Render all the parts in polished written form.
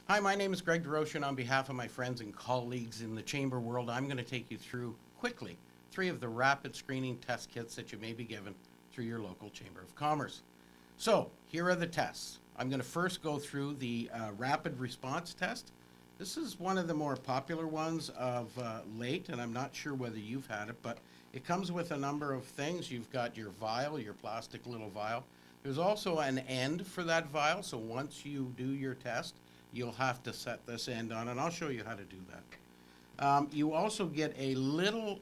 Hi, my name is Greg DeRoche, and on behalf of my friends and colleagues in the chamber world, I'm going to take you through quickly 3 of the rapid screening test kits that you may be given through your local Chamber of Commerce. So, here are the tests. I'm going to first go through the rapid response test. This is one of the more popular ones of late, and I'm not sure whether you've had it, but it comes with a number of things. You've got your vial, your plastic little vial. There's also an end for that vial, so once you do your test, you'll have to set this end on, and I'll show you how to do that. You also get a little,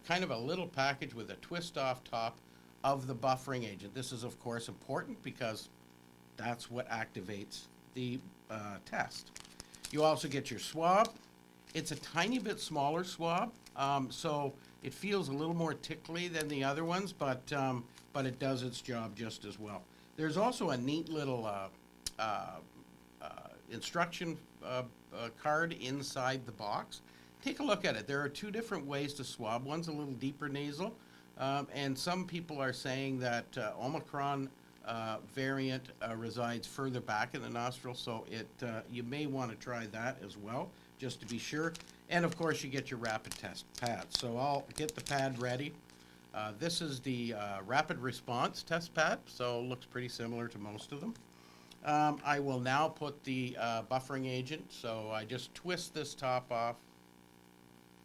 kind of a little package with a twist-off top of the buffering agent. This is, of course, important because that's what activates the test. You also get your swab. It's a tiny bit smaller swab, so it feels a little more tickly than the other ones, but it does its job just as well. There's also a neat little instruction card inside the box. Take a look at it. There are 2 different ways to swab. One's a little deeper nasal, and some people are saying that Omicron variant resides further back in the nostril, so you may want to try that as well, just to be sure. And of course, you get your rapid test pad. So I'll get the pad ready. This is the rapid response test pad, so it looks pretty similar to most of them. I will now put the buffering agent, so I just twist this top off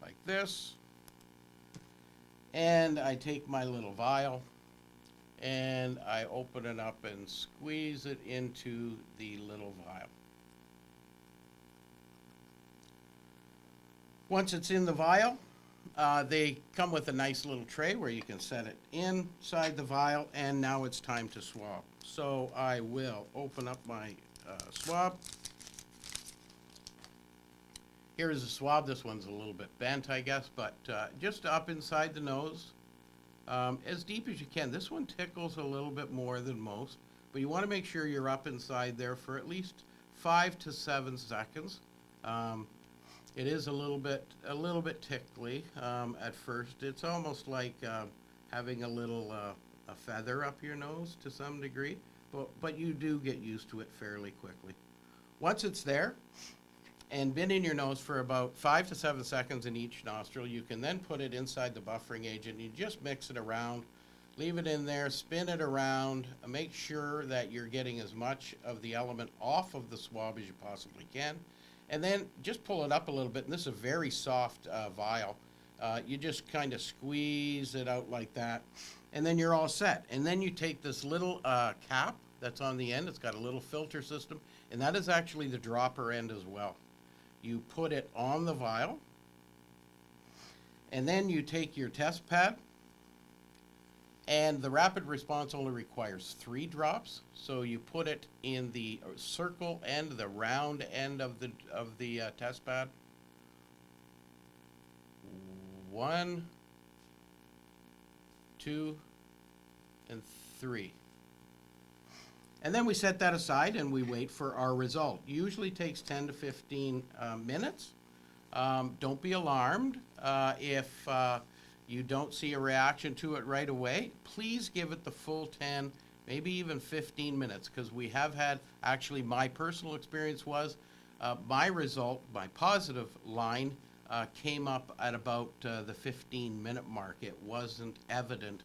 like this, and I take my little vial and I open it up and squeeze it into the little vial. Once it's in the vial, they come with a nice little tray where you can set it inside the vial, and now it's time to swab. So I will open up my swab. Here is a swab. This one's a little bit bent, I guess, but just up inside the nose, as deep as you can. This one tickles a little bit more than most, but you want to make sure you're up inside there for at least 5 to 7 seconds. It is a little bit tickly at first. It's almost like having a little a feather up your nose to some degree, but you do get used to it fairly quickly. Once it's there and been in your nose for about 5 to 7 seconds in each nostril, you can then put it inside the buffering agent. You just mix it around, leave it in there, spin it around, make sure that you're getting as much of the element off of the swab as you possibly can, and then just pull it up a little bit. And this is a very soft vial. You just kind of squeeze it out like that, and then you're all set. And then you take this little cap that's on the end. It's got a little filter system, and that is actually the dropper end as well. You put it on the vial, and then you take your test pad, and the rapid response only requires 3 drops. So you put it in the circle end, the round end of the test pad. 1, 2, and 3. And then we set that aside and we wait for our result. Usually takes 10 to 15 minutes. Don't be alarmed if you don't see a reaction to it right away. Please give it the full 10, maybe even 15 minutes, because we have had, actually my personal experience was, my result, my positive line, came up at about the 15-minute mark. It wasn't evident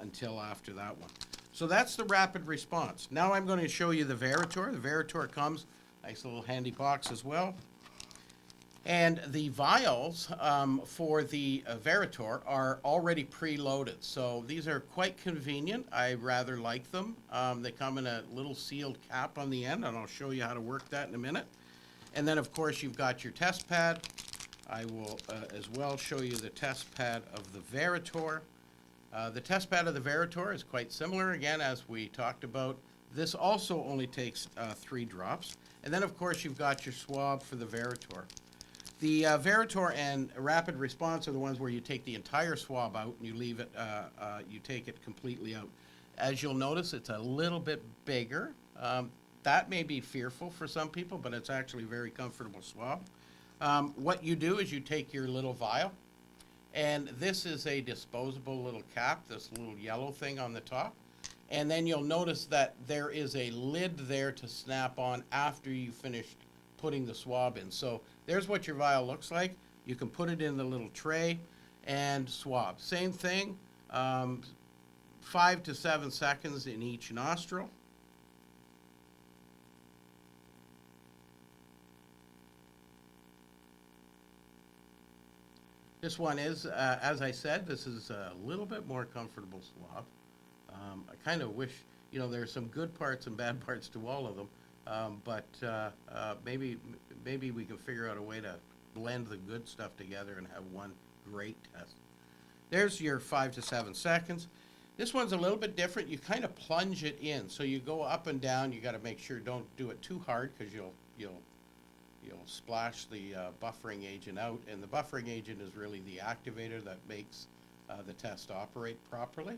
until after that one. So that's the rapid response. Now I'm going to show you the Veritor. The Veritor comes, nice little handy box as well. And the vials for the Veritor are already preloaded. So these are quite convenient. I rather like them. They come in a little sealed cap on the end, and I'll show you how to work that in a minute. And then, of course, you've got your test pad. I will as well show you the test pad of the Veritor. The test pad of the Veritor is quite similar, again, as we talked about. This also only takes 3 drops. And then, of course, you've got your swab for the Veritor. The Veritor and Rapid Response are the ones where you take the entire swab out and you leave it, you take it completely out. As you'll notice, it's a little bit bigger. That may be fearful for some people, but it's actually a very comfortable swab. What you do is you take your little vial, and this is a disposable little cap, this little yellow thing on the top. And then you'll notice that there is a lid there to snap on after you finished putting the swab in. So there's what your vial looks like. You can put it in the little tray and swab. Same thing, 5 to 7 seconds in each nostril. This one is, as I said, this is a little bit more comfortable swab. I kind of wish, there's some good parts and bad parts to all of them, but maybe we can figure out a way to blend the good stuff together and have one great test. There's your 5 to 7 seconds. This one's a little bit different. You kind of plunge it in, so you go up and down. You got to make sure don't do it too hard because you'll splash the buffering agent out, and the buffering agent is really the activator that makes the test operate properly.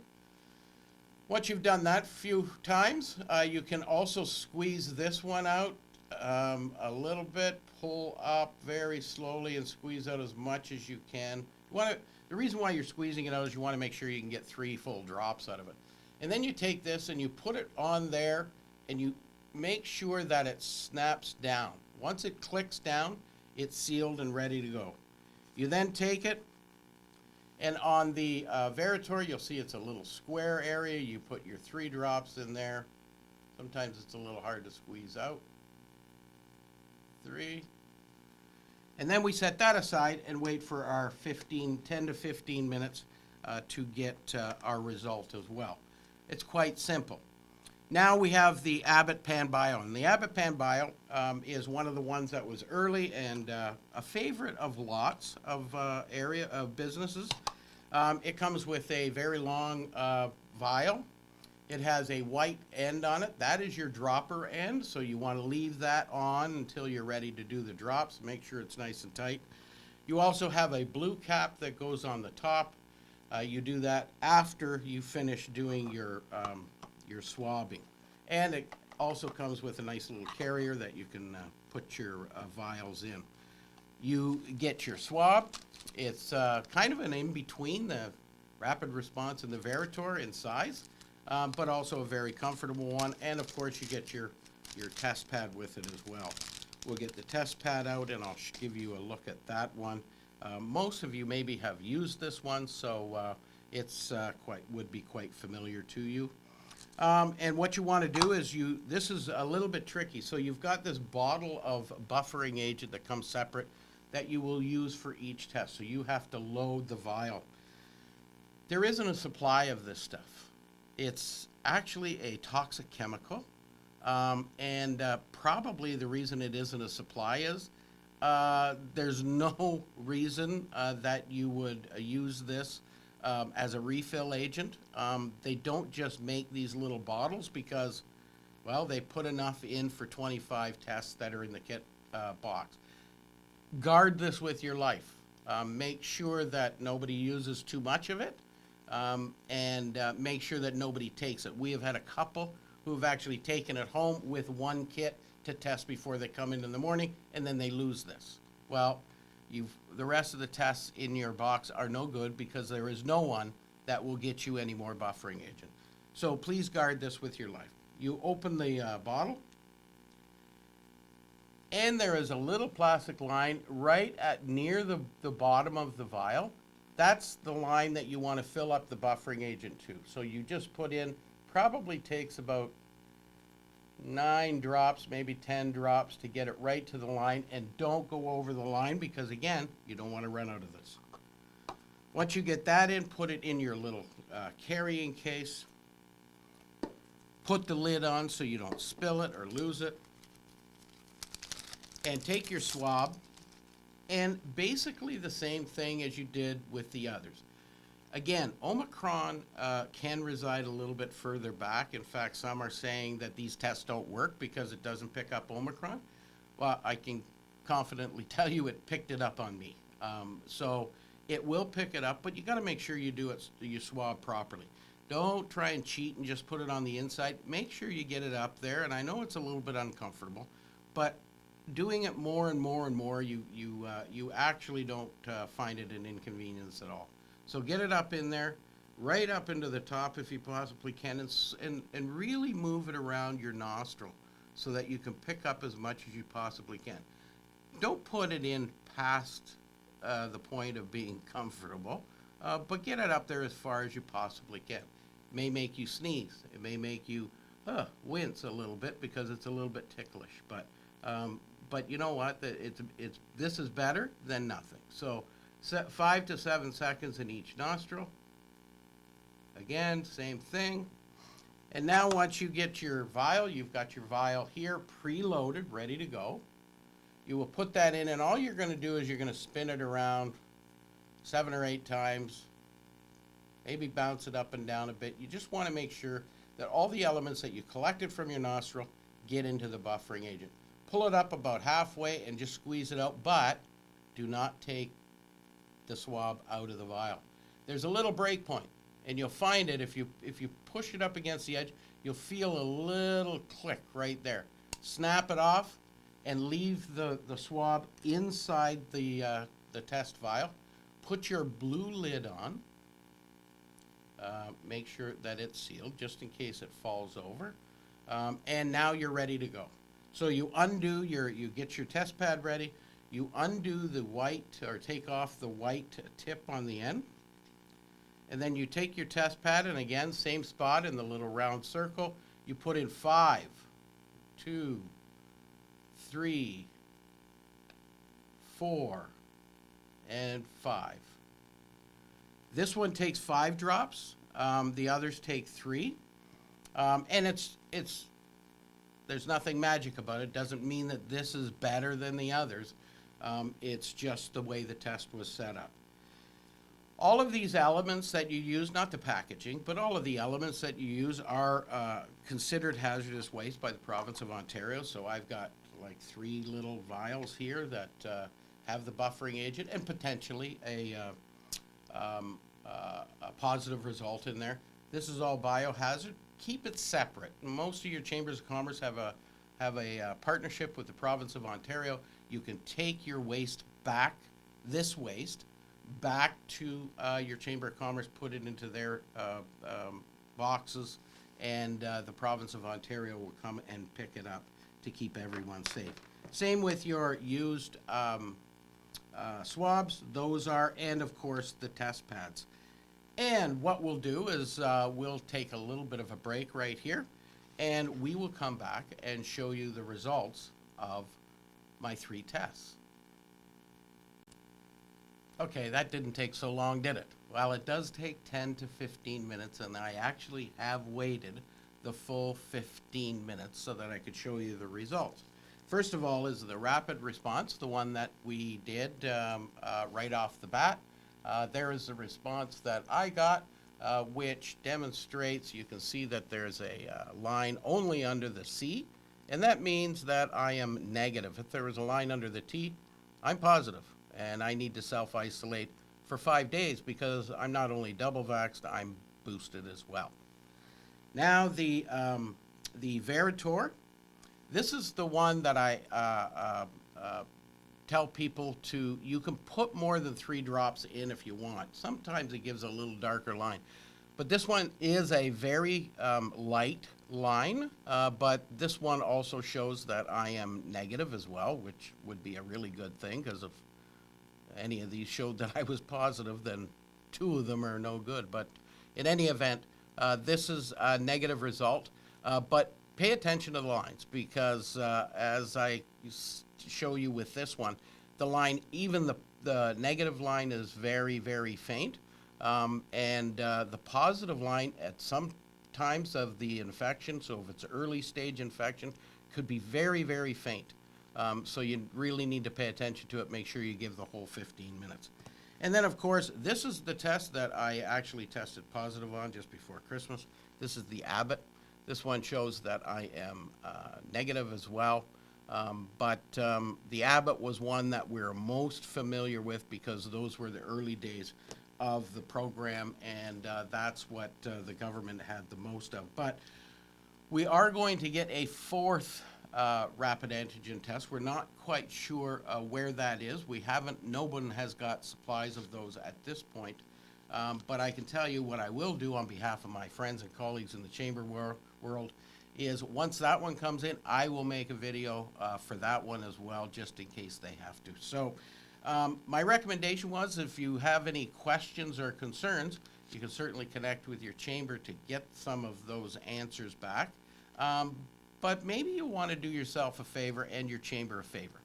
Once you've done that few times, you can also squeeze this one out a little bit, pull up very slowly and squeeze out as much as you can. The reason why you're squeezing it out is you want to make sure you can get 3 full drops out of it. And then you take this and you put it on there and you make sure that it snaps down. Once it clicks down, it's sealed and ready to go. You then take it, and on the Veritor, you'll see it's a little square area. You put your 3 drops in there. Sometimes it's a little hard to squeeze out. 3. And then we set that aside and wait for our 10 to 15 minutes to get our result as well. It's quite simple. Now we have the Abbott Panbio, and the Abbott Panbio is one of the ones that was early and a favorite of lots of businesses. It comes with a very long vial. It has a white end on it. That is your dropper end, so you want to leave that on until you're ready to do the drops. Make sure it's nice and tight. You also have a blue cap that goes on the top. You do that after you finish doing your swabbing. And it also comes with a nice little carrier that you can put your vials in. You get your swab. It's kind of an in-between the Rapid Response and the Veritor in size, but also a very comfortable one. And of course you get your test pad with it as well. We'll get the test pad out and I'll give you a look at that one. Most of you maybe have used this one, so it's would be quite familiar to you. And what you want to do is this is a little bit tricky. So you've got this bottle of buffering agent that comes separate that you will use for each test. So you have to load the vial. There isn't a supply of this stuff. It's actually a toxic chemical. And probably the reason it isn't a supply is there's no reason that you would use this as a refill agent. They don't just make these little bottles because, well, they put enough in for 25 tests that are in the kit box. Guard this with your life. Make sure that nobody uses too much of it, and make sure that nobody takes it. We have had a couple who have actually taken it home with one kit to test before they come in the morning, and then they lose this. Well, the rest of the tests in your box are no good because there is no one that will get you any more buffering agent. So please guard this with your life. You open the bottle, and there is a little plastic line right near the bottom of the vial. That's the line that you want to fill up the buffering agent to. So you just put in, probably takes about 9 drops, maybe 10 drops to get it right to the line, and don't go over the line because, again, you don't want to run out of this. Once you get that in, put it in your little carrying case. Put the lid on so you don't spill it or lose it. And take your swab, and basically the same thing as you did with the others. Again, Omicron can reside a little bit further back. In fact, some are saying that these tests don't work because it doesn't pick up Omicron. Well, I can confidently tell you it picked it up on me. So it will pick it up, but you got to make sure you swab properly. Don't try and cheat and just put it on the inside. Make sure you get it up there, and I know it's a little bit uncomfortable, but doing it more and more and more, you actually don't find it an inconvenience at all. So get it up in there, right up into the top if you possibly can, and really move it around your nostril so that you can pick up as much as you possibly can. Don't put it in past the point of being comfortable, but get it up there as far as you possibly can. It may make you sneeze. It may make you wince a little bit because it's a little bit ticklish. But you know what? This is better than nothing. So 5 to 7 seconds in each nostril. Again, same thing. And now once you get your vial, you've got your vial here preloaded, ready to go. You will put that in, and all you're going to do is you're going to spin it around 7 or 8 times, maybe bounce it up and down a bit. You just want to make sure that all the elements that you collected from your nostril get into the buffering agent. Pull it up about halfway and just squeeze it out, but do not take the swab out of the vial. There's a little break point, and you'll find it if you push it up against the edge, you'll feel a little click right there. Snap it off and leave the swab inside the test vial. Put your blue lid on. Make sure that it's sealed just in case it falls over. And now you're ready to go. So you undo you get your test pad ready. You undo the white, or take off the white tip on the end. And then you take your test pad, and again, same spot in the little round circle. You put in 5, 2, 3, 4, and 5. This one takes 5 drops. The others take 3. And there's nothing magic about it. Doesn't mean that this is better than the others. It's just the way the test was set up. All of these elements that you use, not the packaging, but all of the elements that you use are considered hazardous waste by the province of Ontario. So I've got like 3 little vials here that have the buffering agent and potentially a positive result in there. This is all biohazard. Keep it separate. Most of your chambers of commerce have a partnership with the province of Ontario. You can take your waste back, this waste, back to your Chamber of Commerce, put it into their boxes, and the province of Ontario will come and pick it up to keep everyone safe. Same with your used swabs, those are, and of course the test pads. And what we'll do is we'll take a little bit of a break right here, and we will come back and show you the results of my 3 tests. Okay, that didn't take so long, did it? Well, it does take 10 to 15 minutes, and I actually have waited the full 15 minutes so that I could show you the results. First of all is the rapid response, the one that we did right off the bat. There is the response that I got, which demonstrates, you can see that there's a line only under the C, and that means that I am negative. If there was a line under the T, I'm positive, and I need to self-isolate for 5 days because I'm not only double vaxxed, I'm boosted as well. Now the Veritor, this is the one that I tell people to, you can put more than 3 drops in if you want. Sometimes it gives a little darker line. But this one is a very light line, but this one also shows that I am negative as well, which would be a really good thing, because if any of these showed that I was positive, then 2 of them are no good. But in any event, this is a negative result, but pay attention to the lines, because as I show you with this one, the line, even the negative line is very, very faint, and the positive line at some times of the infection, so if it's early stage infection, could be very, very faint. So you really need to pay attention to it, make sure you give the whole 15 minutes. And then, of course, this is the test that I actually tested positive on just before Christmas. This is the Abbott. This one shows that I am negative as well. But the Abbott was one that we're most familiar with because those were the early days of the program, and that's what the government had the most of. But we are going to get a 4th rapid antigen test. We're not quite sure where that is. No one has got supplies of those at this point. But I can tell you what I will do on behalf of my friends and colleagues in the chamber world is once that one comes in, I will make a video for that one as well, just in case they have to. So my recommendation was, if you have any questions or concerns, you can certainly connect with your chamber to get some of those answers back. But maybe you want to do yourself a favor and your chamber a favor.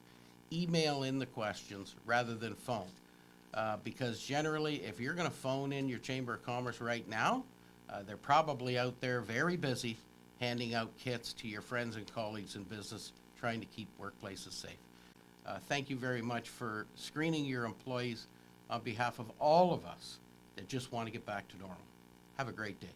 Email in the questions rather than phone. Because generally, if you're going to phone in your Chamber of Commerce right now, they're probably out there very busy handing out kits to your friends and colleagues in business, trying to keep workplaces safe. Thank you very much for screening your employees on behalf of all of us that just want to get back to normal. Have a great day.